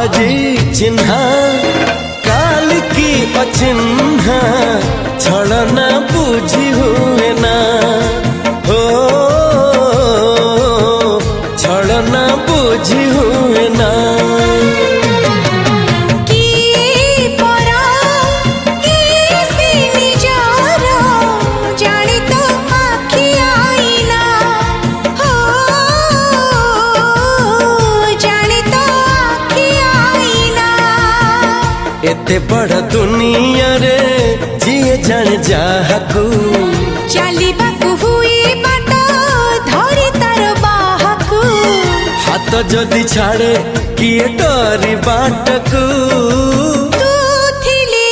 आजी चिन्हा काल की अचिन्हा छलना बुझी हुए ना हो छलना बुझी हुए ना एते बड़ दुनिया रे जिए जान जाहकू चलिबाकू हुई बाट धरी तार बाहकू हाथ जदि छाड़े किए डरी बाटकू तू थिली